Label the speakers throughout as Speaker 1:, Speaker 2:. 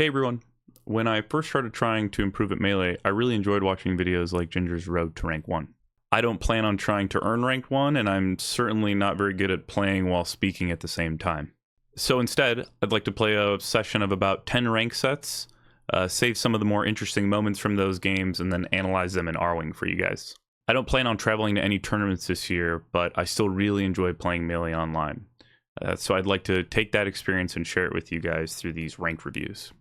Speaker 1: Hey everyone. When I first started trying to improve at Melee, I really enjoyed watching videos like Ginger's Road to Rank 1. I don't plan on trying to earn Rank 1, and I'm certainly not very good at playing while speaking at the same time. So instead, I'd like to play a session of about 10 rank sets, save some of the more interesting moments from those games, and then analyze them in R-Wing for you guys. I don't plan on traveling to any tournaments this year, but I still really enjoy playing Melee online. So I'd like to take that experience and share it with you guys through these ranked reviews.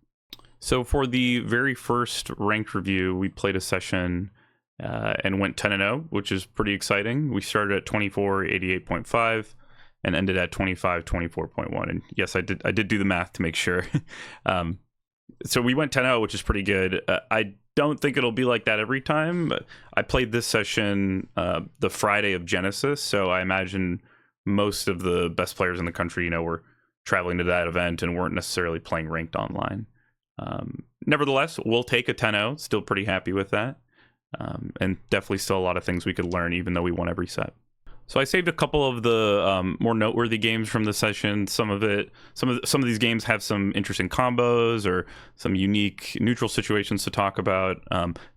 Speaker 1: So for the very first ranked review, we played a session and went 10-0, which is pretty exciting. We started at 2488.5 and ended at 2524.1. And yes, I did do the math to make sure. So we went 10-0, which is pretty good. I don't think it'll be like that every time, but I played this session the Friday of Genesis, so I imagine most of the best players in the country, were traveling to that event and weren't necessarily playing ranked online. Nevertheless, we'll take a 10-0, still pretty happy with that. And definitely still a lot of things we could learn, even though we won every set. So I saved a couple of the more noteworthy games from the session. Some of these games have some interesting combos or some unique neutral situations to talk about.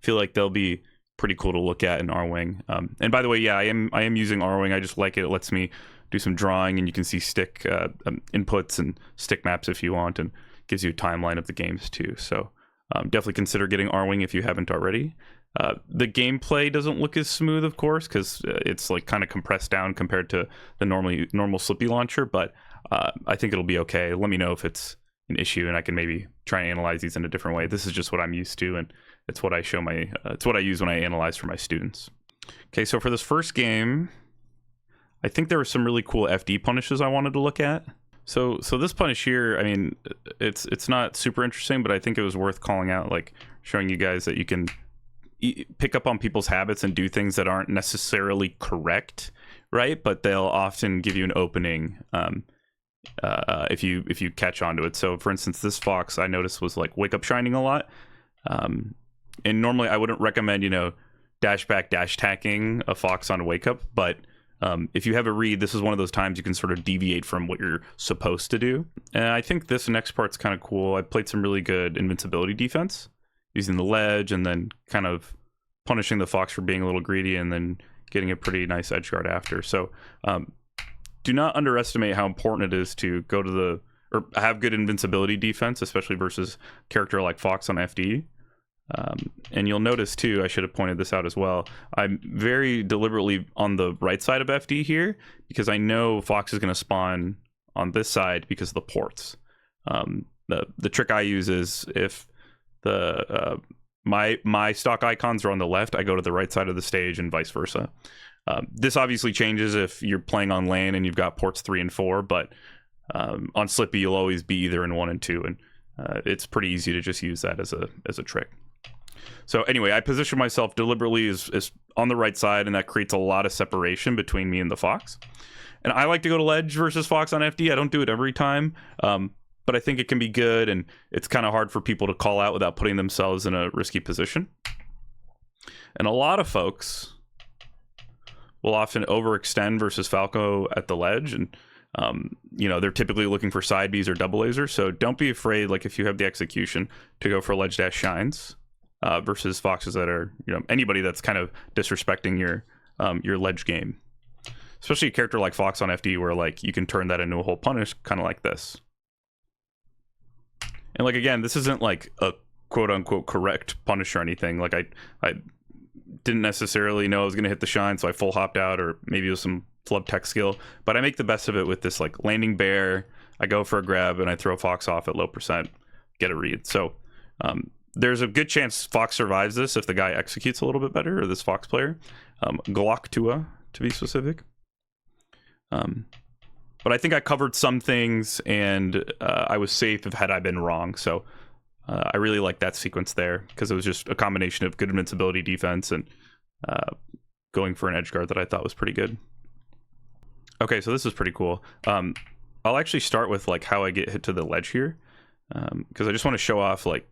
Speaker 1: Feel like they'll be pretty cool to look at in R-Wing. And by the way, yeah, I am using R-Wing. I just like it. It lets me do some drawing, and you can see stick inputs and stick maps if you want, and gives you a timeline of the games too. So definitely consider getting R-Wing if you haven't already. The gameplay doesn't look as smooth, of course, because it's like kind of compressed down compared to the normal Slippy launcher, but I think it'll be okay. Let me know if it's an issue, and I can maybe try and analyze these in a different way. This is just what I'm used to, and it's what I show it's what I use when I analyze for my students. Okay, so for this first game, I think there were some really cool FD punishes I wanted to look at. So this punish here, I mean, it's not super interesting, but I think it was worth calling out, like showing you guys that you can pick up on people's habits and do things that aren't necessarily correct, right? But they'll often give you an opening if you catch onto it. So for instance, this fox I noticed was like wake up shining a lot, and normally I wouldn't recommend dash back dash tacking a fox on a wake up, but if you have a read, this is one of those times you can sort of deviate from what you're supposed to do. And I think this next part's kind of cool. I played some really good invincibility defense using the ledge and then kind of punishing the fox for being a little greedy and then getting a pretty nice edge guard after. So do not underestimate how important it is to go to or have good invincibility defense, especially versus a character like Fox on FD. And you'll notice too, I should have pointed this out as well, I'm very deliberately on the right side of FD here because I know Fox is going to spawn on this side because of the ports. The trick I use is if my stock icons are on the left, I go to the right side of the stage and vice versa. This obviously changes if you're playing on lane and you've got ports 3 and 4, but on Slippy you'll always be either in 1 and 2, and it's pretty easy to just use that as a trick. So anyway, I position myself deliberately as on the right side, and that creates a lot of separation between me and the fox. And I like to go to ledge versus fox on FD. I don't do it every time, but I think it can be good, and it's kind of hard for people to call out without putting themselves in a risky position. And a lot of folks will often overextend versus Falco at the ledge, and they're typically looking for side Bs or double lasers, so don't be afraid, like if you have the execution, to go for ledge dash shines versus foxes that are, anybody that's kind of disrespecting your ledge game. Especially a character like Fox on FD where like you can turn that into a whole punish, kind of like this. And like, again, this isn't like a quote unquote correct punish or anything. Like I didn't necessarily know I was going to hit the shine, so I full hopped out, or maybe it was some flub tech skill, but I make the best of it with this like landing bear. I go for a grab and I throw Fox off at low percent, get a read. So there's a good chance Fox survives this if the guy executes a little bit better, or this Fox player. Glock Tua, to be specific. But I think I covered some things, and I was safe had I been wrong. So I really like that sequence there because it was just a combination of good invincibility defense and going for an edge guard that I thought was pretty good. Okay, so this is pretty cool. I'll actually start with like how I get hit to the ledge here, because I just want to show off like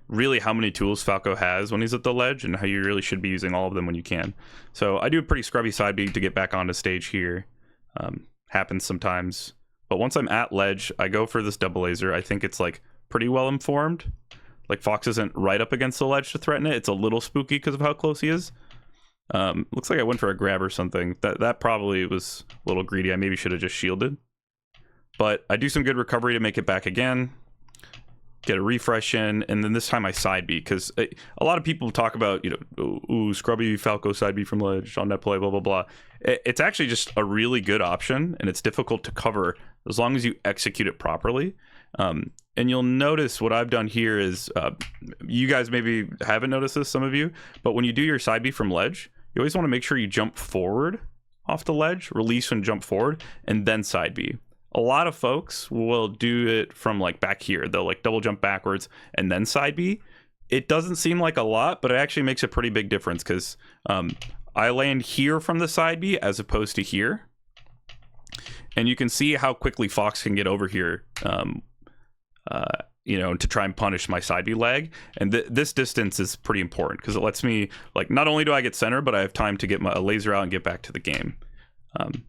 Speaker 1: really how many tools Falco has when he's at the ledge and how you really should be using all of them when you can. So I do a pretty scrubby side B to get back onto stage here. Happens sometimes, but once I'm at ledge, I go for this double laser. I think it's like pretty well informed. Like Fox isn't right up against the ledge to threaten it. It's a little spooky because of how close he is. Looks like I went for a grab or something. That probably was a little greedy. I maybe should have just shielded. But I do some good recovery to make it back again. Get a refresh in, and then this time I side B, because a lot of people talk about, you know, ooh, scrubby Falco side B from ledge on net play, blah, blah, blah. It's actually just a really good option, and it's difficult to cover as long as you execute it properly. And you'll notice what I've done here is, you guys maybe haven't noticed this, some of you, but when you do your side B from ledge, you always want to make sure you jump forward off the ledge, release and jump forward, and then side B. A lot of folks will do it from like back here. They'll like double jump backwards and then side B. It doesn't seem like a lot, but it actually makes a pretty big difference, because I land here from the side B as opposed to here. And you can see how quickly Fox can get over here, you know, to try and punish my side B lag. And this distance is pretty important, because it lets me, like, not only do I get center, but I have time to get my laser out and get back to the game. And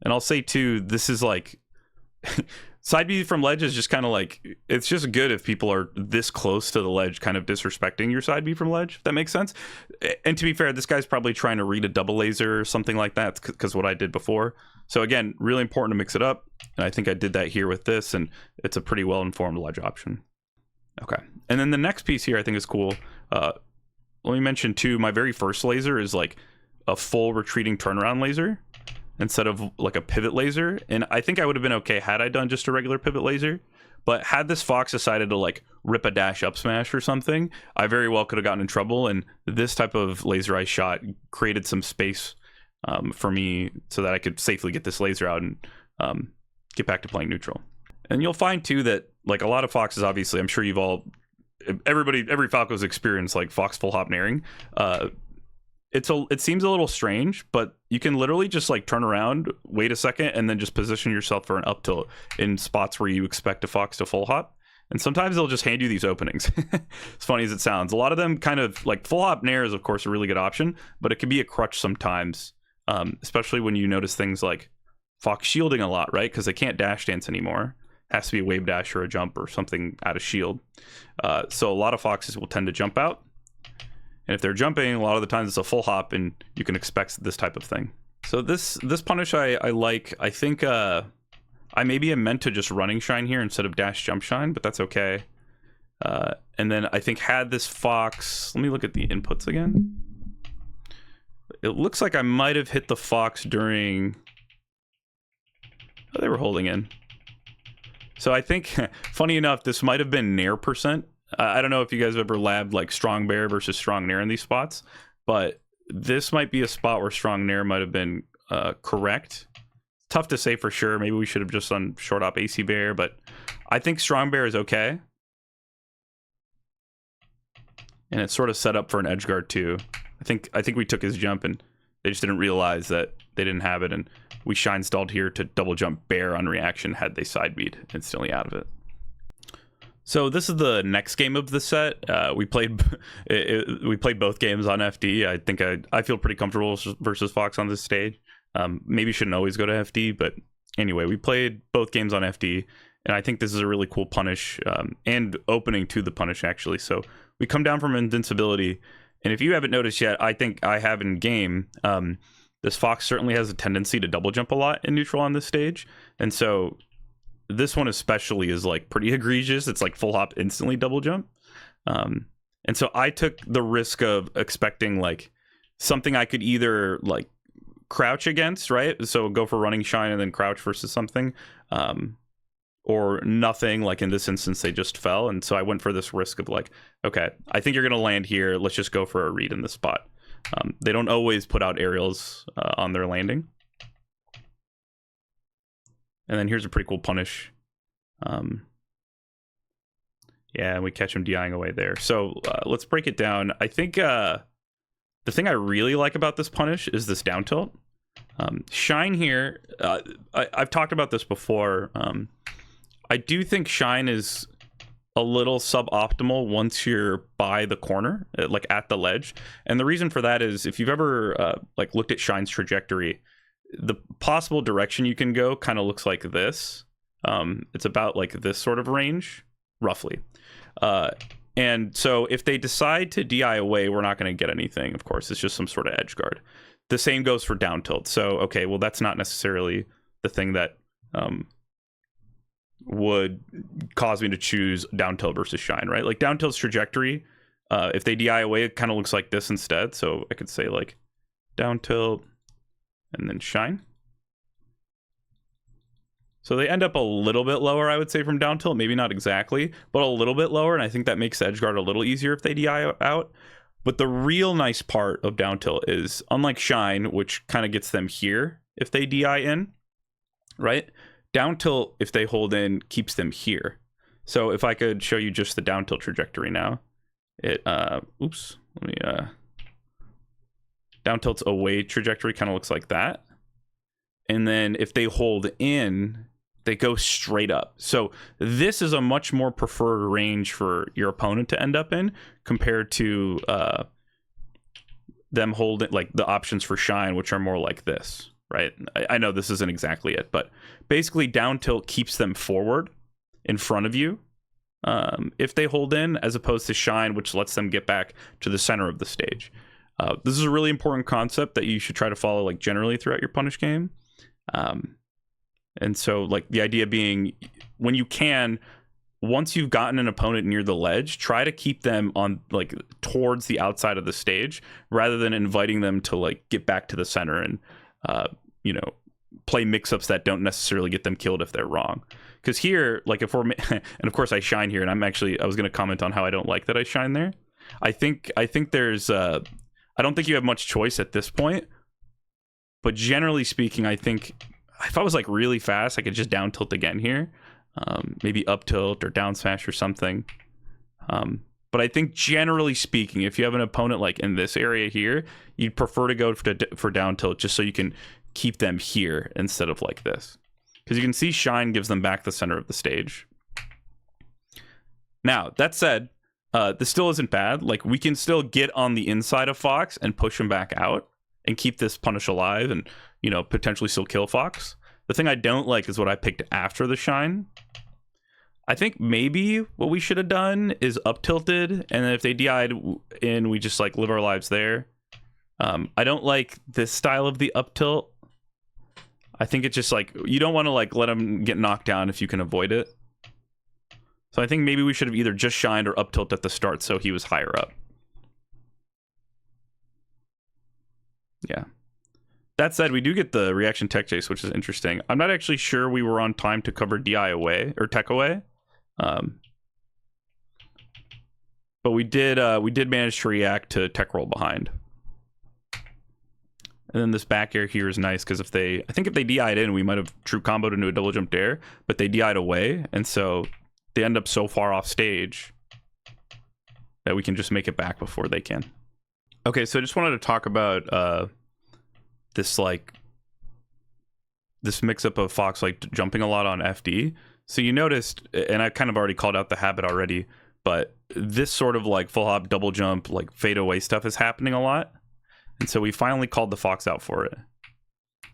Speaker 1: I'll say too, this is like, side B from ledge is just kind of like, it's just good if people are this close to the ledge kind of disrespecting your side B from ledge, if that makes sense. And to be fair, this guy's probably trying to read a double laser or something like that, because what I did before. So again, really important to mix it up, and I think I did that here with this, and it's a pretty well informed ledge option. Okay, and then the next piece here I think is cool. Let me mention too, my very first laser is like a full retreating turnaround laser instead of like a pivot laser, and I think I would have been okay had I done just a regular pivot laser. But had this Fox decided to like rip a dash up smash or something, I very well could have gotten in trouble, and this type of laser I shot created some space for me so that I could safely get this laser out and get back to playing neutral. And you'll find too that like a lot of Foxes, obviously, I'm sure you've all, every Falco's experienced like Fox full hop nairing. It seems a little strange, but you can literally just like turn around, wait a second, and then just position yourself for an up tilt in spots where you expect a Fox to full hop. And sometimes they'll just hand you these openings. As funny as it sounds, a lot of them kind of like full hop nair is of course a really good option, but it can be a crutch sometimes, especially when you notice things like Fox shielding a lot, right? Because they can't dash dance anymore. Has to be a wave dash or a jump or something out of shield. So a lot of Foxes will tend to jump out. And if they're jumping, a lot of the times it's a full hop, and you can expect this type of thing. So this punish I like. I think I maybe am meant to just running shine here instead of dash jump shine, but that's okay. And then I think had this Fox, let me look at the inputs again. It looks like I might have hit the Fox during, oh, they were holding in. So I think, funny enough, this might have been nair percent. I don't know if you guys have ever labbed like strong bear versus strong nair in these spots, but this might be a spot where strong nair might have been correct. Tough to say for sure. Maybe we should have just done short op AC bear, but I think strong bear is okay. And it's sort of set up for an edge guard too. I think we took his jump and they just didn't realize that they didn't have it, and we shine stalled here to double jump bear on reaction had they side beat instantly out of it. So this is the next game of the set. We played both games on FD. I think I feel pretty comfortable versus Fox on this stage. Maybe shouldn't always go to FD, but anyway, we played both games on FD, and I think this is a really cool punish and opening to the punish actually. So we come down from invincibility, and if you haven't noticed yet, I think I have in game. This Fox certainly has a tendency to double jump a lot in neutral on this stage, and so this one especially is like pretty egregious. It's like full hop instantly double jump. And so I took the risk of expecting like something I could either like crouch against, right? So go for running shine and then crouch versus something, or nothing. Like in this instance, they just fell. And so I went for this risk of like, okay, I think you're going to land here. Let's just go for a read in this spot. They don't always put out aerials on their landing. And then here's a pretty cool punish. Yeah, and we catch him DIing away there. So let's break it down. I think the thing I really like about this punish is this down tilt. Shine here, I've talked about this before. I do think shine is a little suboptimal once you're by the corner, like at the ledge. And the reason for that is if you've ever like looked at shine's trajectory, the possible direction you can go kind of looks like this. It's about like this sort of range. roughly. And so if they decide to DI away, we're not going to get anything, of course. It's just some sort of edge guard. The same goes for down tilt. So, okay, well, that's not necessarily the thing that would cause me to choose down tilt versus shine, right? Like down tilt's trajectory, if they DI away, it kind of looks like this instead. So I could say like down tilt and then shine. So they end up a little bit lower, I would say, from down tilt. Maybe not exactly, but a little bit lower. And I think that makes edge guard a little easier if they DI out. But the real nice part of down tilt is, unlike shine, which kind of gets them here if they DI in, right? Down tilt, if they hold in, keeps them here. So if I could show you just the down tilt trajectory now, down tilt's away trajectory kind of looks like that. And then if they hold in, they go straight up. So this is a much more preferred range for your opponent to end up in compared to them holding, like the options for shine, which are more like this, right? I know this isn't exactly it, but basically down tilt keeps them forward in front of you if they hold in, as opposed to shine, which lets them get back to the center of the stage. This is a really important concept that you should try to follow like generally throughout your punish game. And so like the idea being, when you can, once you've gotten an opponent near the ledge, try to keep them on like towards the outside of the stage rather than inviting them to like get back to the center and you know, play mix-ups that don't necessarily get them killed if they're wrong. Because here, like if we're and of course I shine here, and I was going to comment on how I don't like that I shine there. I think there's I don't think you have much choice at this point, but generally speaking, I think if I was like really fast, I could just down tilt again here, maybe up tilt or down smash or something. But I think generally speaking, if you have an opponent like in this area here, you'd prefer to go for down tilt just so you can keep them here instead of like this. Because you can see shine gives them back the center of the stage. Now, that said, this still isn't bad. Like we can still get on the inside of Fox and push him back out and keep this punish alive and, you know, potentially still kill Fox. The thing I don't like is what I picked after the shine. I think maybe what we should have done is up tilted, and then if they DI'd in, we just like live our lives there. I don't like this style of the up tilt. I think it's just like, you don't want to like let them get knocked down if you can avoid it. So I think maybe we should have either just shined or up tilt at the start so he was higher up. Yeah. That said, we do get the reaction tech chase, which is interesting. I'm not actually sure we were on time to cover DI away or tech away. But we did manage to react to tech roll behind. And then this back air here is nice because I think if they DI'd in, we might have true comboed into a double jump dare, but they DI'd away, and so they end up so far off stage that we can just make it back before they can. Okay, so I just wanted to talk about this mix up of Fox like jumping a lot on FD. So you noticed, and I kind of already called out the habit already, but this sort of like full hop, double jump, like fade away stuff is happening a lot. And so we finally called the Fox out for it.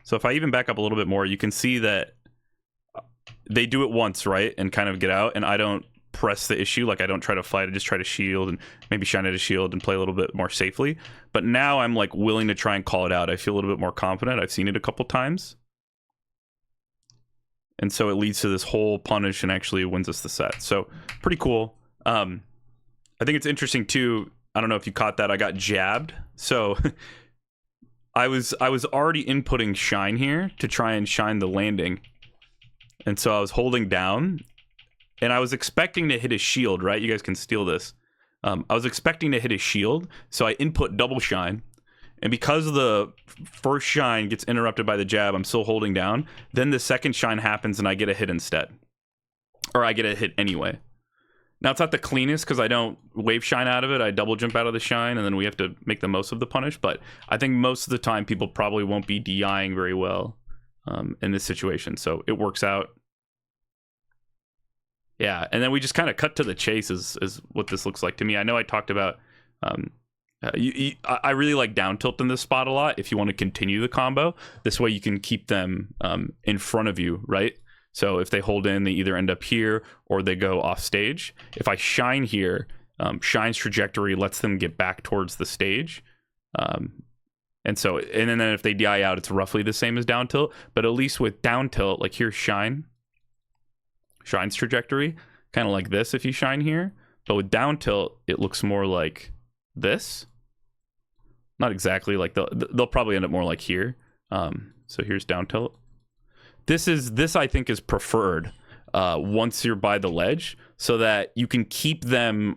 Speaker 1: So if I even back up a little bit more, you can see that they do it once, right? And kind of get out, and I don't press the issue. Like I don't try to fight, I just try to shield and maybe shine at a shield and play a little bit more safely. But now I'm like willing to try and call it out. I feel a little bit more confident. I've seen it a couple times. And so it leads to this whole punish and actually wins us the set. So pretty cool. I think it's interesting too. I don't know if you caught that. I got jabbed. So I was already inputting shine here to try and shine the landing. And so I was holding down and I was expecting to hit a shield, right? You guys can steal this. I was expecting to hit a shield. So I input double shine. And because the first shine gets interrupted by the jab, I'm still holding down. Then the second shine happens and I get a hit instead. Or I get a hit anyway. Now, it's not the cleanest because I don't wave shine out of it. I double jump out of the shine, and then we have to make the most of the punish. But I think most of the time, people probably won't be DIing very well in this situation. So it works out. Yeah, and then we just kind of cut to the chase is what this looks like to me. I know I talked about... I really like down tilt in this spot a lot if you want to continue the combo. This way you can keep them in front of you, right? So if they hold in, they either end up here or they go off stage. If I shine here, shine's trajectory lets them get back towards the stage. And then if they DI out, it's roughly the same as down tilt. But at least with down tilt, like here's shine's trajectory, kind of like this if you shine here. But with down tilt, it looks more like this. Not exactly like they'll probably end up more like here. So here's down tilt. This I think is preferred once you're by the ledge, so that you can keep them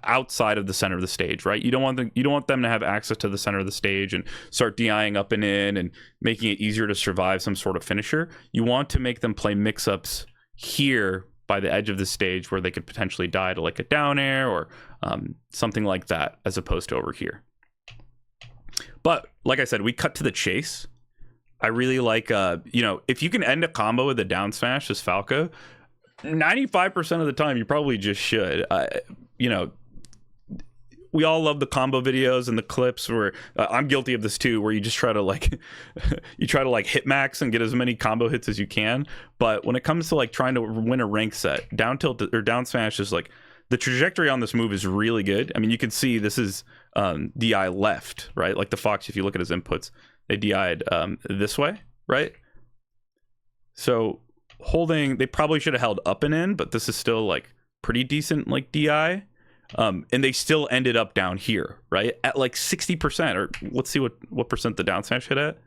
Speaker 1: outside of the center of the stage, right? You don't want them to have access to the center of the stage and start DIing up and in and making it easier to survive some sort of finisher. You want to make them play mix-ups here by the edge of the stage where they could potentially die to like a down air or something like that, as opposed to over here. But like I said, we cut to the chase. I really like, if you can end a combo with a down smash as Falco, 95% of the time you probably just should. We all love the combo videos and the clips where I'm guilty of this too, where you just try to hit max and get as many combo hits as you can. But when it comes to like trying to win a rank set, down tilt or down smash is like, the trajectory on this move is really good. I mean, you can see this is DI left, right? Like the Fox, if you look at his inputs, they DI'd this way, right? So holding, they probably should have held up and in, but this is still like pretty decent like DI. And they still ended up down here, right? At like 60%, or let's see what percent the down smash hit at.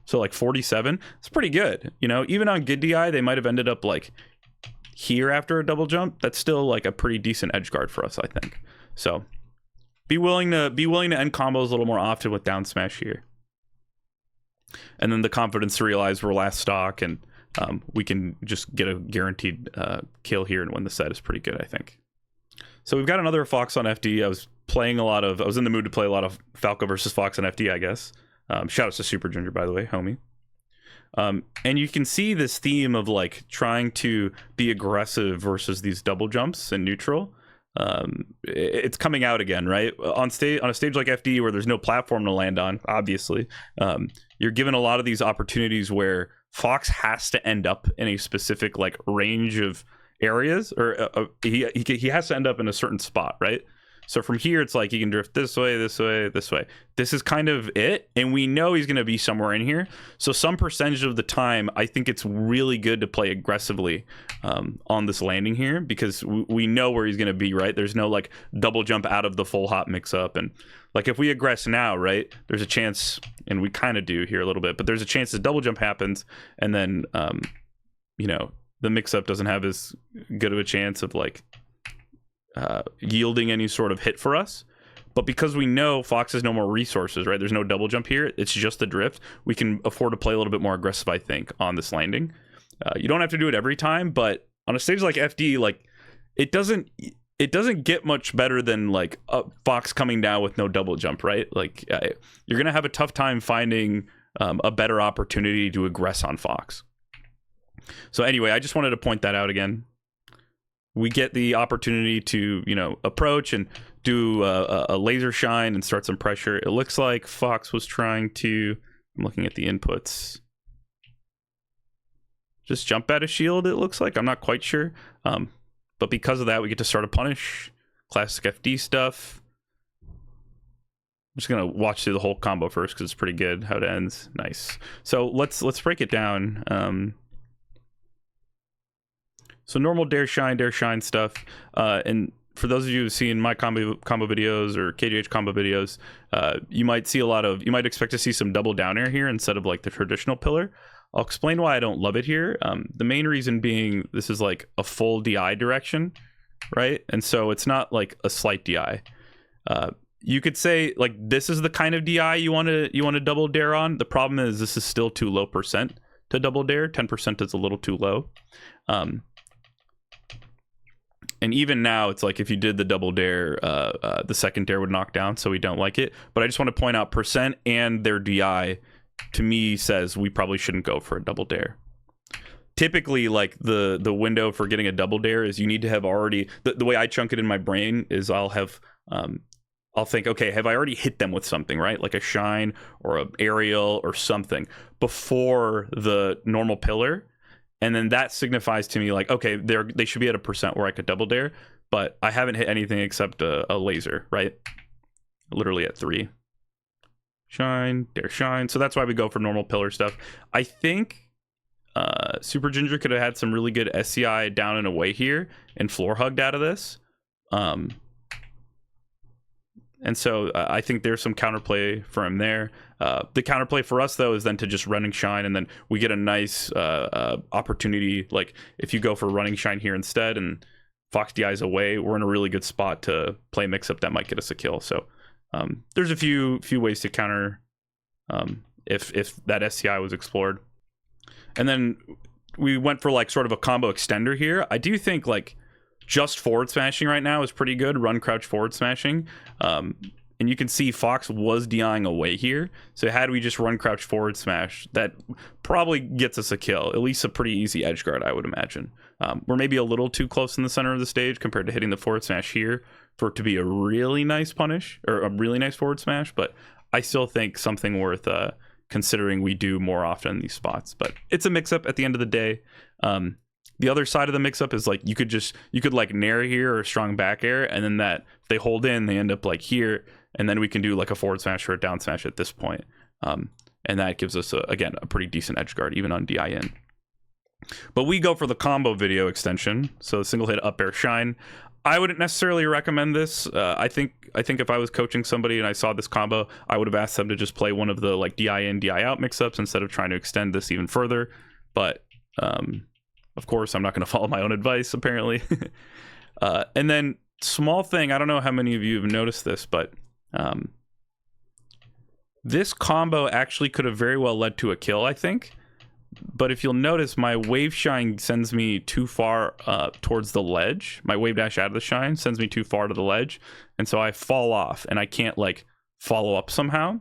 Speaker 1: So like 47, it's pretty good. Even on good DI, they might have ended up like here after a double jump. That's still like a pretty decent edge guard for us, I think. So be willing to end combos a little more often with down smash here. And then the confidence to realize we're last stock and we can just get a guaranteed kill here and win the set is pretty good, I think. So we've got another Fox on FD. I was in the mood to play a lot of Falco versus Fox on FD, I guess. Shout out to Super Ginger, by the way, homie. And you can see this theme of like trying to be aggressive versus these double jumps in neutral. It's coming out again, right? On a stage like FD where there's no platform to land on, obviously, you're given a lot of these opportunities where Fox has to end up in a specific like range of areas, or he has to end up in a certain spot, right? So from here, it's like he can drift this way, this way, this way. This is kind of it, and we know he's going to be somewhere in here. So some percentage of the time, I think it's really good to play aggressively on this landing here, because we know where he's going to be, right? There's no like double jump out of the full hop mix up. And like if we aggress now, right, there's a chance, and we kind of do here a little bit, but there's a chance the double jump happens, and then, the mix up doesn't have as good of a chance of like yielding any sort of hit for us. But because we know Fox has no more resources, right, there's no double jump here, it's just the drift, we can afford to play a little bit more aggressive, I think, on this landing. You don't have to do it every time, but on a stage like FD, like it doesn't get much better than like a Fox coming down with no double jump, right? Like you're gonna have a tough time finding a better opportunity to aggress on Fox. So anyway, I just wanted to point that out again. We get the opportunity to, approach and do a laser shine and start some pressure. It looks like Fox was trying to, I'm looking at the inputs, just jump at a shield, it looks like. I'm not quite sure. But because of that, we get to start a punish. Classic FD stuff. I'm just going to watch through the whole combo first because it's pretty good how it ends. Nice. So let's break it down. So normal dare shine stuff, and for those of you who've seen my combo videos or KGH combo videos, you might expect to see some double down air here instead of like the traditional pillar. I'll explain why I don't love it here. The main reason being this is like a full DI direction, right? And so it's not like a slight DI. You could say like this is the kind of DI you want to double dare on. The problem is this is still too low percent to double dare. 10% is a little too low. And even now, it's like if you did the double dare, the second dare would knock down, so we don't like it. But I just want to point out percent and their DI, to me, says we probably shouldn't go for a double dare. Typically, like the window for getting a double dare is you need to have already... The way I chunk it in my brain is I'll think, okay, have I already hit them with something, right? Like a shine or an aerial or something before the normal pillar. And then that signifies to me like, okay, they should be at a percent where I could double dare, but I haven't hit anything except a laser, right? Literally at 3. Shine, dare shine. So that's why we go for normal pillar stuff. I think Super Ginger could have had some really good SCI down and away here and floor hugged out of this. And so I think there's some counterplay for him there. The counterplay for us, though, is then to just running shine, and then we get a nice opportunity. Like, if you go for running shine here instead and Fox DI's away, we're in a really good spot to play mix-up that might get us a kill. So there's a few ways to counter if that SCI was explored. And then we went for, like, sort of a combo extender here. I do think, like, just forward smashing right now is pretty good. Run, crouch, forward smashing. And you can see Fox was DIing away here. So had we just run, crouch, forward smash, that probably gets us a kill. At least a pretty easy edge guard, I would imagine. We're maybe a little too close in the center of the stage compared to hitting the forward smash here for it to be a really nice punish, or a really nice forward smash. But I still think something worth considering we do more often in these spots. But it's a mix-up at the end of the day. The other side of the mix-up is, like, you could like nair here or strong back air, and then that if they hold in, they end up like here, and then we can do like a forward smash or a down smash at this point. And that gives us again a pretty decent edge guard even on DI in. But we go for the combo video extension, so single hit up air shine. I wouldn't necessarily recommend this. I think if I was coaching somebody and I saw this combo, I would have asked them to just play one of the, like, DI in, DI out mix-ups instead of trying to extend this even further. But of course, I'm not going to follow my own advice, apparently. And then, small thing, I don't know how many of you have noticed this, but this combo actually could have very well led to a kill, I think. But if you'll notice, my wave shine sends me too far towards the ledge. My wave dash out of the shine sends me too far to the ledge. And so I fall off, and I can't, like, follow up somehow.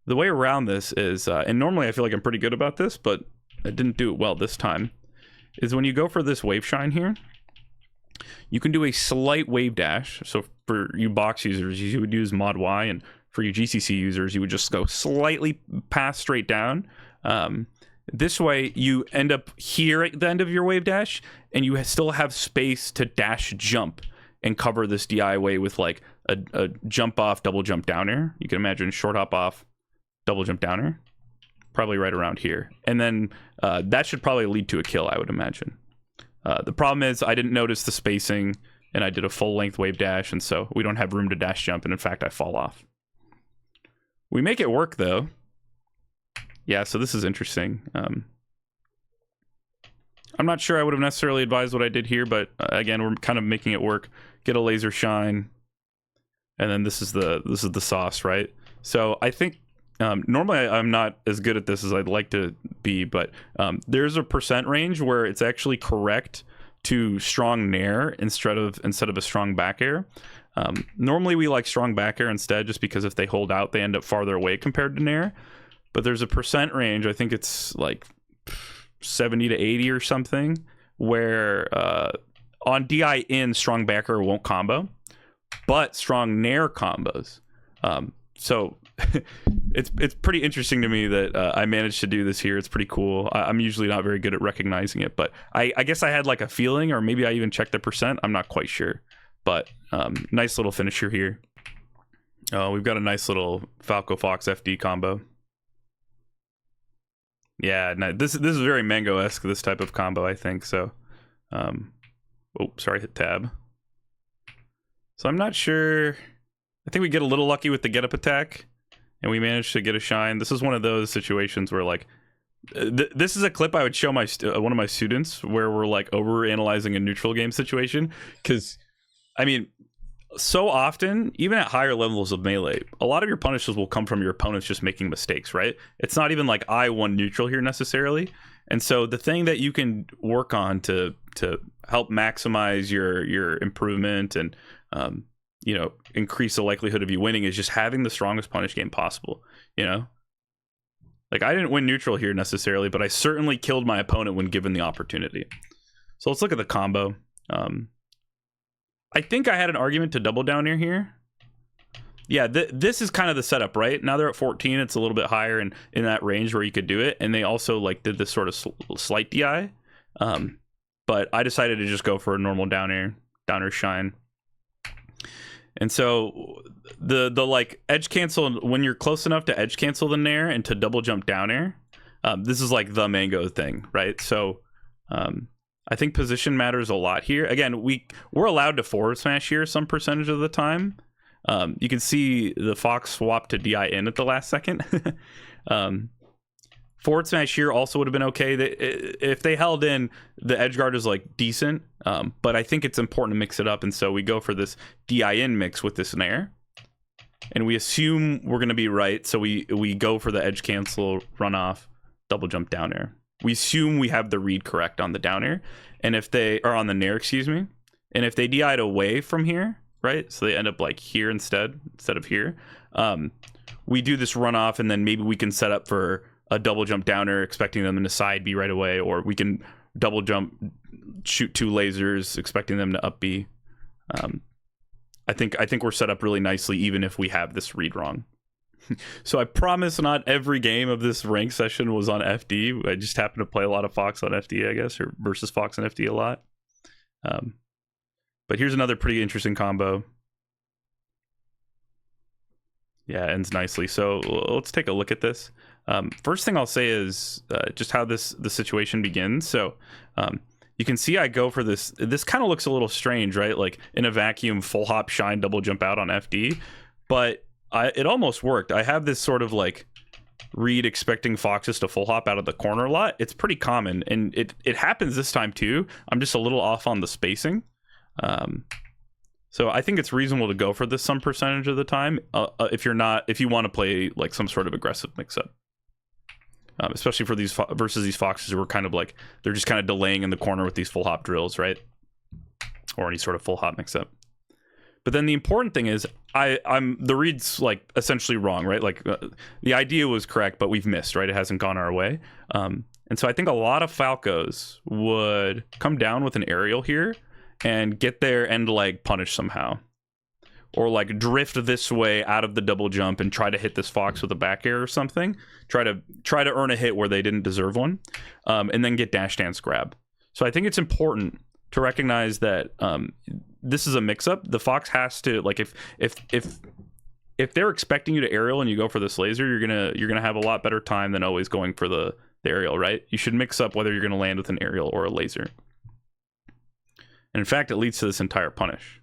Speaker 1: The way around this is, and normally I feel like I'm pretty good about this, but I didn't do it well this time, is when you go for this wave shine here, you can do a slight wave dash. So for you box users, you would use mod Y, and for you GCC users, you would just go slightly past straight down. This way, you end up here at the end of your wave dash, and you still have space to dash jump and cover this DI way with, like, a jump off, double jump down air. You can imagine short hop off, double jump down air. Probably right around here. And then that should probably lead to a kill, I would imagine. The problem is I didn't notice the spacing, and I did a full length wave dash, and so we don't have room to dash jump, and in fact I fall off. We make it work, though. Yeah, so this is interesting. I'm not sure I would have necessarily advised what I did here, but again, we're kind of making it work. Get a laser shine, and then this is the sauce, right? So I think normally I'm not as good at this as I'd like to be, but there's a percent range where it's actually correct to strong nair instead of a strong back air. Normally we like strong back air instead, just because if they hold out, they end up farther away compared to nair. But there's a percent range, I think it's like 70 to 80 or something, where on DI in, strong back air won't combo, but strong nair combos. So it's pretty interesting to me that I managed to do this here. It's pretty cool. I'm usually not very good at recognizing it, but I guess I had like a feeling, or maybe I even checked the percent. I'm not quite sure, but nice little finisher here. We've got a nice little Falco Fox FD combo. Yeah, no, this is very Mango-esque, this type of combo, I think. So, oh, sorry, hit tab. So I'm not sure. I think we get a little lucky with the get up attack, and we managed to get a shine. This is one of those situations where, like, this is a clip I would show my one of my students where we're, like, over analyzing a neutral game situation, because I mean, so often, even at higher levels of Melee, a lot of your punishes will come from your opponents just making mistakes, right? It's not even like I won neutral here necessarily. And so the thing that you can work on to help maximize your improvement and you know, increase the likelihood of you winning is just having the strongest punish game possible, you know? Like, I didn't win neutral here necessarily, but I certainly killed my opponent when given the opportunity. So let's look at the combo. I think I had an argument to double down here. Yeah, this is kind of the setup, right? Now they're at 14. It's a little bit higher in that range where you could do it. And they also, like, did this sort of slight DI. But I decided to just go for a normal down air shine. And so the like edge cancel, when you're close enough to edge cancel the nair and to double jump down air, this is like the mango thing, right? So I think position matters a lot here. Again, we're allowed to forward smash here some percentage of the time. You can see the Fox swap to DI in at the last second. Forward smash here also would have been okay. If they held in, the edgeguard is like decent, but I think it's important to mix it up, and so we go for this DI in mix with this nair, and we assume we're going to be right, so we go for the edge cancel, run off, double jump down air. We assume we have the read correct on the down air, and if they are on the nair, excuse me, and if they DI'd away from here, right, so they end up like here instead of here, we do this run off, and then maybe we can set up for a double jump downer, expecting them to side B right away, or we can double jump, shoot 2 lasers, expecting them to up B. I think we're set up really nicely, even if we have this read wrong. So I promise not every game of this rank session was on FD. I just happened to play a lot of Fox on FD, I guess, or versus Fox and FD a lot. But here's another pretty interesting combo. Yeah, ends nicely. So let's take a look at this. First thing I'll say is just how the situation begins. So you can see I go for this. This kind of looks a little strange, right? Like in a vacuum, full hop, shine, double jump out on FD. But it almost worked. I have this sort of like read expecting Foxes to full hop out of the corner a lot. It's pretty common, and it happens this time too. I'm just a little off on the spacing. So I think it's reasonable to go for this some percentage of the time if you want to play like some sort of aggressive mix-up. Especially for these versus these Foxes who are kind of like, they're just kind of delaying in the corner with these full hop drills, right? Or any sort of full hop mix-up. But then the important thing is, the read's like essentially wrong, right? Like the idea was correct, but we've missed, right? It hasn't gone our way. And so I think a lot of Falcos would come down with an aerial here and get their end leg punished somehow. Or like drift this way out of the double jump and try to hit this Fox with a back air or something. Try to earn a hit where they didn't deserve one, and then get dash dance grab. So I think it's important to recognize that this is a mix-up. The Fox has to, like, if they're expecting you to aerial and you go for this laser, you're gonna have a lot better time than always going for the aerial, right? You should mix up whether you're gonna land with an aerial or a laser. And in fact, it leads to this entire punish.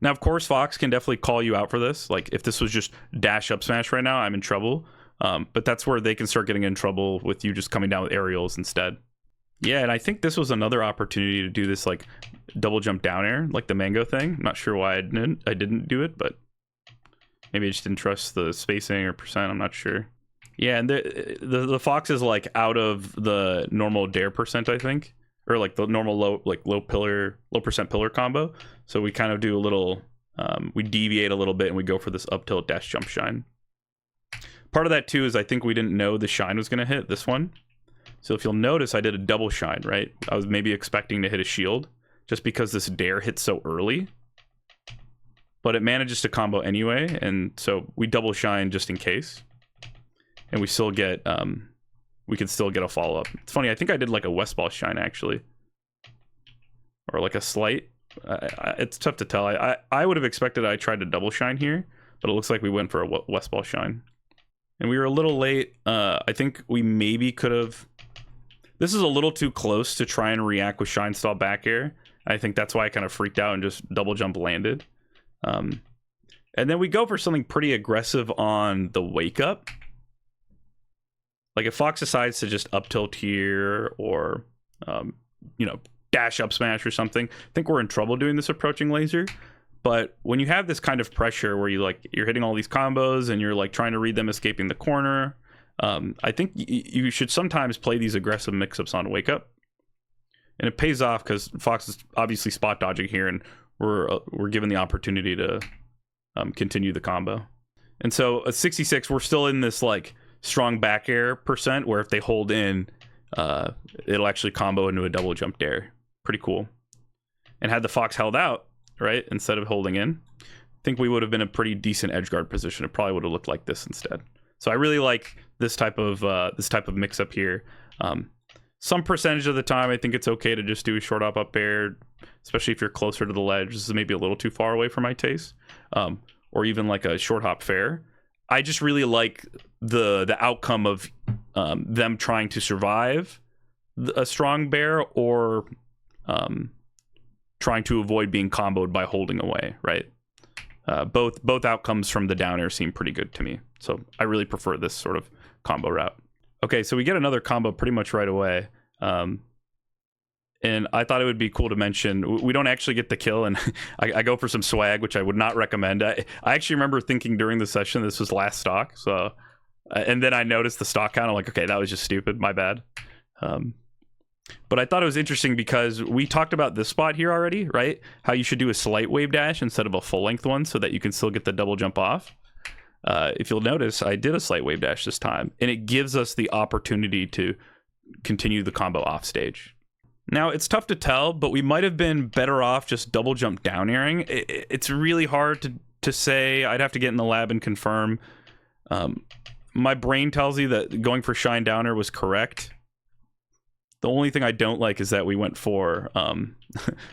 Speaker 1: Now, of course, Fox can definitely call you out for this. Like, if this was just dash up smash right now, I'm in trouble. But that's where they can start getting in trouble with you just coming down with aerials instead. Yeah, and I think this was another opportunity to do this, like, double jump down air, like the mango thing. I'm not sure why I didn't do it, but maybe I just didn't trust the spacing or percent. I'm not sure. Yeah, and the Fox is, like, out of the normal dare percent, I think. Or like the normal low percent pillar combo. So we kind of do a little, we deviate a little bit and we go for this up tilt dash jump shine. Part of that too is I think we didn't know the shine was going to hit this one. So if you'll notice, I did a double shine, right? I was maybe expecting to hit a shield just because this dare hits so early. But it manages to combo anyway. And so we double shine just in case. And we still get, we could still get a follow-up. It's funny, I think I did like a West Ball shine, actually. Or like a slight. It's tough to tell. I would have expected I tried to double shine here, but it looks like we went for a West Ball shine. And we were a little late. I think we maybe could have... This is a little too close to try and react with shine stall back air. I think that's why I kind of freaked out and just double jump landed. And then we go for something pretty aggressive on the wake up. Like if Fox decides to just up tilt here or, you know, dash up smash or something, I think we're in trouble doing this approaching laser. But when you have this kind of pressure where you're hitting all these combos and you're like trying to read them escaping the corner, I think you should sometimes play these aggressive mix-ups on wake up. And it pays off because Fox is obviously spot dodging here and we're given the opportunity to continue the combo. And so at 66, we're still in this like strong back air percent where if they hold in, it'll actually combo into a double jump dare. Pretty cool. And had the Fox held out, right, instead of holding in, I think we would have been a pretty decent edge guard position. It probably would have looked like this instead. So I really like this type of mix up here. some percentage of the time, I think it's okay to just do a short hop up air, especially if you're closer to the ledge. This is maybe a little too far away for my taste, or even like a short hop fair. I just really like the outcome of them trying to survive a strong bear or trying to avoid being comboed by holding away, right? Both outcomes from the down air seem pretty good to me. So I really prefer this sort of combo route. Okay, so we get another combo pretty much right away. And I thought it would be cool to mention, we don't actually get the kill, and I go for some swag, which I would not recommend. I actually remember thinking during the session this was last stock, so and then I noticed the stock count. I'm like, okay, that was just stupid, my bad. But I thought it was interesting because we talked about this spot here already, right? How you should do a slight wave dash instead of a full length one so that you can still get the double jump off. If you'll notice, I did a slight wave dash this time, and it gives us the opportunity to continue the combo off stage. Now, it's tough to tell, but we might have been better off just double jump down airing. It's really hard to say. I'd have to get in the lab and confirm. My brain tells you that going for shine down air was correct. The only thing I don't like is that we went for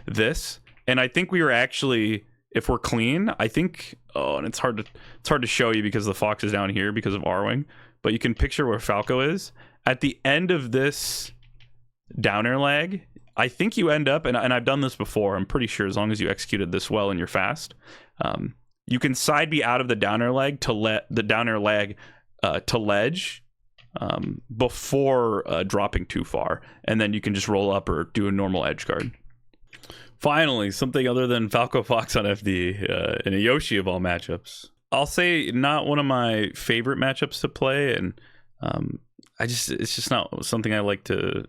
Speaker 1: this, and I think we were actually, if we're clean, I think, and it's hard to show you because the fox is down here because of R-wing, but you can picture where Falco is. At the end of this down air lag, I think you end up, and I've done this before, I'm pretty sure, as long as you executed this well and you're fast, you can side B out of the down air lag to let the down air lag to ledge before dropping too far, and then you can just roll up or do a normal edge guard. Finally, something other than Falco Fox on FD in a Yoshi of all matchups. I'll say not one of my favorite matchups to play, and it's just not something I like to.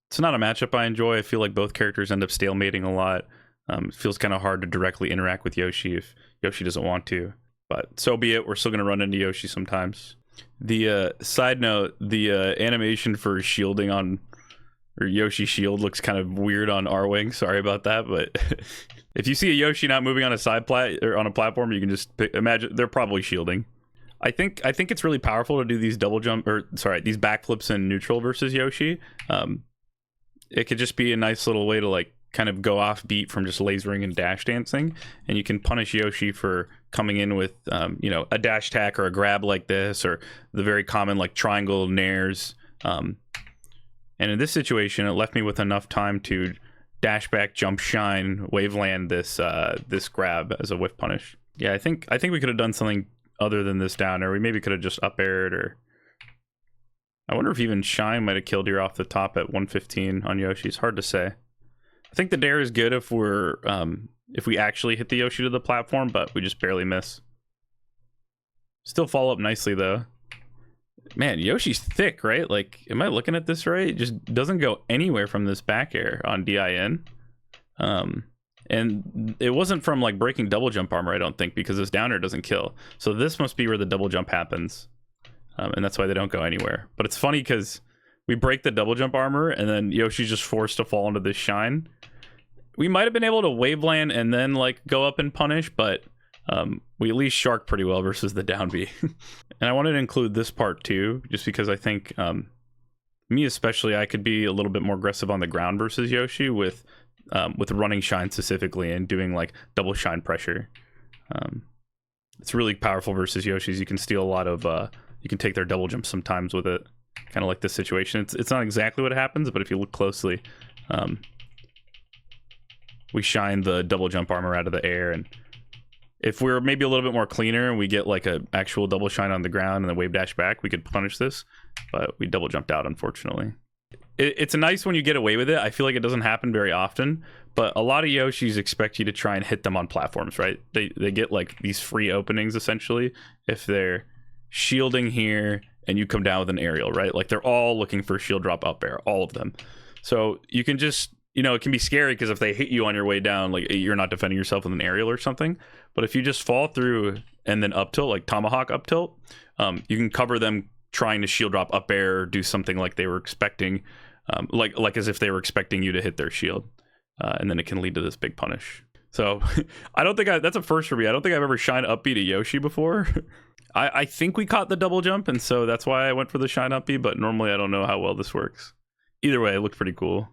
Speaker 1: It's not a matchup I enjoy. I feel like both characters end up stalemating a lot. It feels kind of hard to directly interact with Yoshi if Yoshi doesn't want to, but so be it. We're still gonna run into Yoshi sometimes. The side note, the animation for shielding on or Yoshi shield looks kind of weird on R-Wing. Sorry about that, but if you see a Yoshi not moving on a side or on a platform, you can just imagine they're probably shielding. I think it's really powerful to do these these backflips in neutral versus Yoshi. It could just be a nice little way to like kind of go off beat from just lasering and dash dancing, and you can punish Yoshi for coming in with a dash attack or a grab like this, or the very common like triangle nairs. And in this situation, it left me with enough time to dash back, jump, shine, wave land this grab as a whiff punish. Yeah, I think we could have done something other than this down, or we maybe could have just up aired, or I wonder if even shine might have killed here off the top at 115 on Yoshi. It's hard to say. I think the dare is good if we actually hit the Yoshi to the platform, but we just barely miss. Still follow up nicely though. Man, Yoshi's thick, right? Like, am I looking at this right? It just doesn't go anywhere from this back air on DIN. And it wasn't from like breaking double jump armor, I don't think, because this down air doesn't kill. So this must be where the double jump happens. And that's why they don't go anywhere. But it's funny because we break the double jump armor and then Yoshi's just forced to fall into this shine. We might have been able to wave land and then like go up and punish, but we at least shark pretty well versus the down B. And I wanted to include this part too, just because I think me especially, I could be a little bit more aggressive on the ground versus Yoshi with running shine specifically and doing like double shine pressure. It's really powerful versus Yoshi's. You can steal a lot of you can take their double jump sometimes with it, kind of like this situation. It's not exactly what happens, but if you look closely, we shine the double jump armor out of the air, and if we're maybe a little bit more cleaner and we get like a actual double shine on the ground and then wave dash back, we could punish this, but we double jumped out, unfortunately. It's nice when you get away with it. I feel like it doesn't happen very often, but a lot of Yoshis expect you to try and hit them on platforms, right? They get like these free openings essentially if they're shielding here and you come down with an aerial, right? Like they're all looking for shield drop up air, all of them. So you can just, it can be scary because if they hit you on your way down, like you're not defending yourself with an aerial or something. But if you just fall through and then up tilt, like tomahawk up tilt, you can cover them trying to shield drop up air or do something like they were expecting, like as if they were expecting you to hit their shield. And then it can lead to this big punish. So I don't think that's a first for me. I don't think I've ever shined up B to Yoshi before. I think we caught the double jump, and so that's why I went for the shine up B, but normally I don't know how well this works. either way, it looked pretty cool.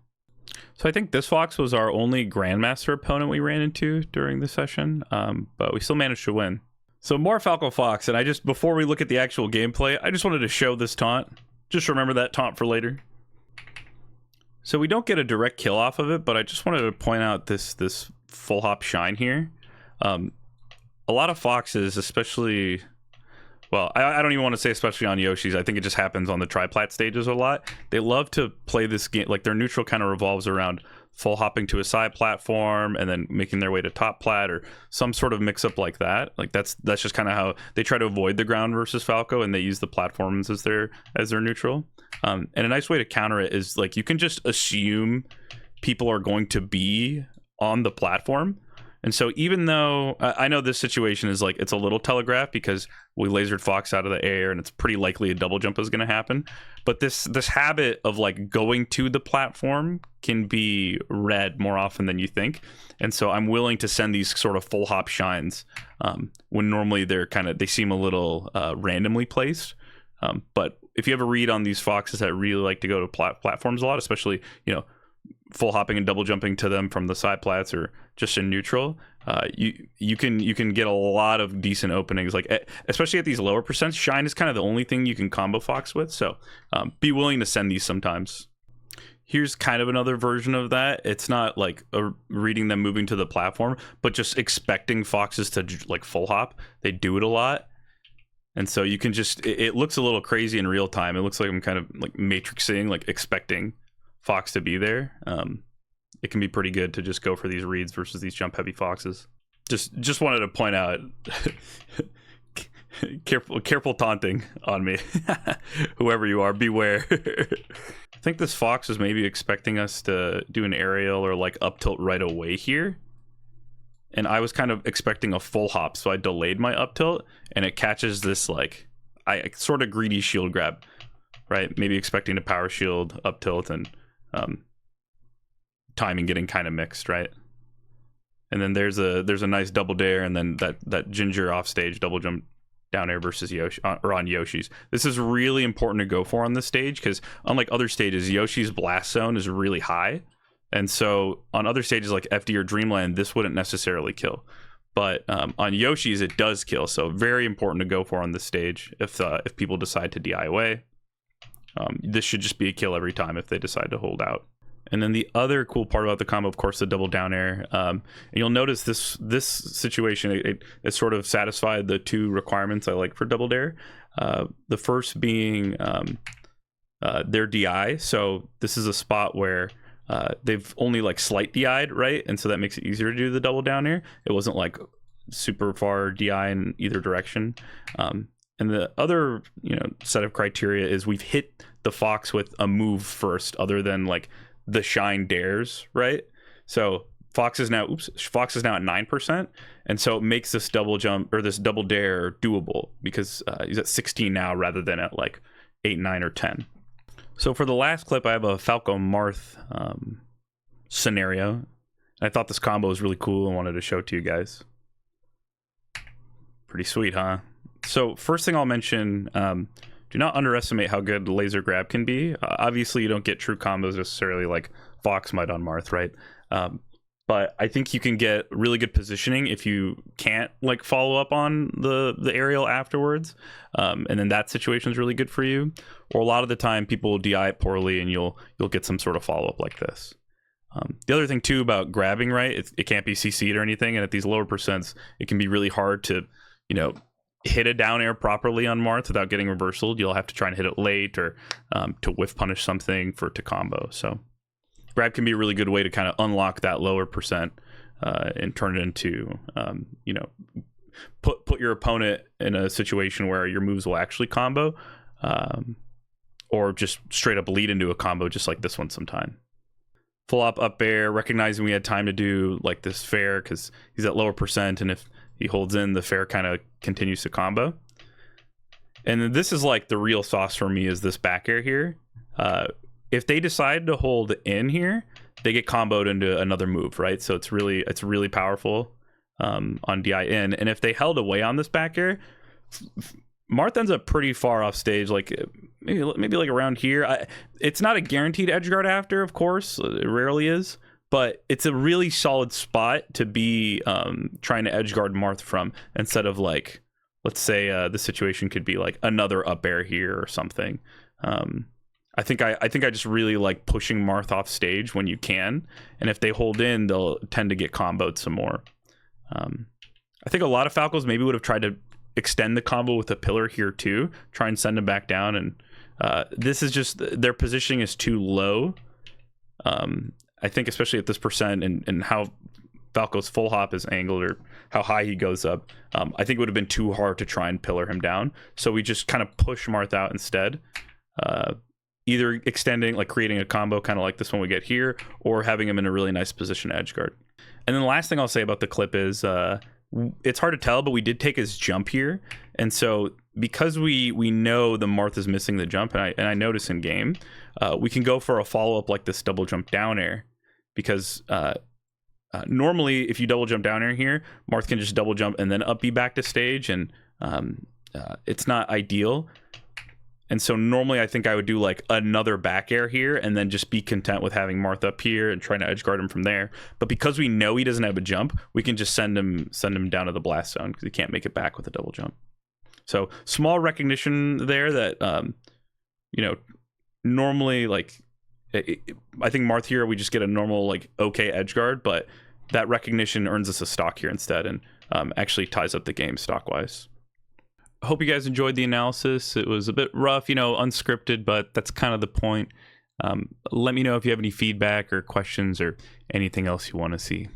Speaker 1: So I think this fox was our only Grandmaster opponent we ran into during the session, but we still managed to win. So more Falcon Fox, and before we look at the actual gameplay, I just wanted to show this taunt. Just remember that taunt for later. So we don't get a direct kill off of it, but I just wanted to point out this full hop shine here. A lot of foxes, especially, well, I don't even want to say especially on Yoshi's. I think it just happens on the triplat stages a lot. They love to play this game, like their neutral kind of revolves around full hopping to a side platform and then making their way to top plat or some sort of mix up like that. Like that's just kind of how they try to avoid the ground versus Falco, and they use the platforms as their neutral. And a nice way to counter it is like you can just assume people are going to be on the platform. And so even though I know this situation is like it's a little telegraphed because we lasered Fox out of the air and it's pretty likely a double jump is going to happen, but this habit of like going to the platform can be read more often than you think. And so I'm willing to send these sort of full hop shines when normally they seem a little randomly placed. But if you have a read on these foxes that really like to go to platforms a lot, especially, you know, full hopping and double jumping to them from the side plats or just in neutral, you can get a lot of decent openings, like especially at these lower percents. Shine is kind of the only thing you can combo fox with, so be willing to send these sometimes. Here's kind of another version of that. It's not like reading them moving to the platform, but just expecting foxes to like full hop. They do it a lot, and so you can just it looks a little crazy in real time. It looks like I'm kind of like matrixing, like expecting Fox to be there. It can be pretty good to just go for these reads versus these jump heavy foxes. Just wanted to point out careful taunting on me. Whoever you are, beware. I think this fox is maybe expecting us to do an aerial or like up tilt right away here, and I was kind of expecting a full hop, so I delayed my up tilt, and it catches this like I sort of greedy shield grab, right? Maybe expecting to power shield up tilt and timing getting kind of mixed, right? And then there's a nice double dare, and then that ginger off stage double jump down air versus Yoshi or on Yoshi's. This is really important to go for on this stage because unlike other stages, Yoshi's blast zone is really high, and so on other stages like FD or Dreamland, this wouldn't necessarily kill, but on Yoshi's it does kill. So very important to go for on this stage if people decide to DI away. This should just be a kill every time if they decide to hold out. And then the other cool part about the combo, of course, the double down air. And you'll notice this situation, it sort of satisfied the two requirements I like for double dare. The first being their DI. So this is a spot where they've only like slight DI'd, right? And so that makes it easier to do the double down air. It wasn't like super far DI in either direction. And the other, set of criteria is we've hit the fox with a move first, other than like the shine dares, right? So Fox is now at 9%, and so it makes this double jump or this double dare doable because he's at 16 now rather than at like 8, 9, or 10. So for the last clip, I have a Falcon Marth scenario. I thought this combo was really cool and wanted to show it to you guys. Pretty sweet, huh? So first thing I'll mention, do not underestimate how good laser grab can be. Obviously, you don't get true combos necessarily like Fox might on Marth, right? But I think you can get really good positioning if you can't like follow up on the aerial afterwards, and then that situation is really good for you. Or a lot of the time, people will DI it poorly, and you'll get some sort of follow up like this. The other thing too about grabbing, right? It can't be CC'd or anything, and at these lower percents, it can be really hard to, hit a down air properly on Marth without getting reversaled. You'll have to try and hit it late or to whiff punish something to combo. So grab can be a really good way to kind of unlock that lower percent and turn it into, put your opponent in a situation where your moves will actually combo, or just straight up lead into a combo just like this one sometime. Full up air, recognizing we had time to do like this fair because he's at lower percent, and if he holds in, the fair kind of continues to combo. And then this is like the real sauce for me is this back air here. If they decide to hold in here, they get comboed into another move, right? So it's really powerful on DI in. And if they held away on this back air, Marth ends up pretty far off stage, like maybe like around here. It's not a guaranteed edgeguard after, of course. It rarely is. But it's a really solid spot to be trying to edgeguard Marth from, instead of like, let's say the situation could be like another up air here or something. I think I just really like pushing Marth off stage when you can, and if they hold in, they'll tend to get comboed some more. I think a lot of Falcons maybe would have tried to extend the combo with a pillar here too, try and send him back down, and this is just, their positioning is too low. I think especially at this percent and how Falco's full hop is angled, or how high he goes up, I think it would have been too hard to try and pillar him down. So we just kind of push Marth out instead. Either extending, like creating a combo kind of like this one we get here, or having him in a really nice position to edgeguard. And then the last thing I'll say about the clip is it's hard to tell, but we did take his jump here. And so because we know the Marth is missing the jump, and I notice in game, we can go for a follow-up like this double jump down air. Because normally if you double jump down air here, Marth can just double jump and then up B back to stage, and it's not ideal. And so normally I think I would do like another back air here and then just be content with having Marth up here and trying to edgeguard him from there. But because we know he doesn't have a jump, we can just send him down to the blast zone because he can't make it back with a double jump. So small recognition there that normally like I think Marth here we just get a normal like okay edgeguard, but that recognition earns us a stock here instead, and actually ties up the game stock wise. I hope you guys enjoyed the analysis. It was a bit rough, unscripted, but that's kind of the point. Let me know if you have any feedback or questions or anything else you want to see.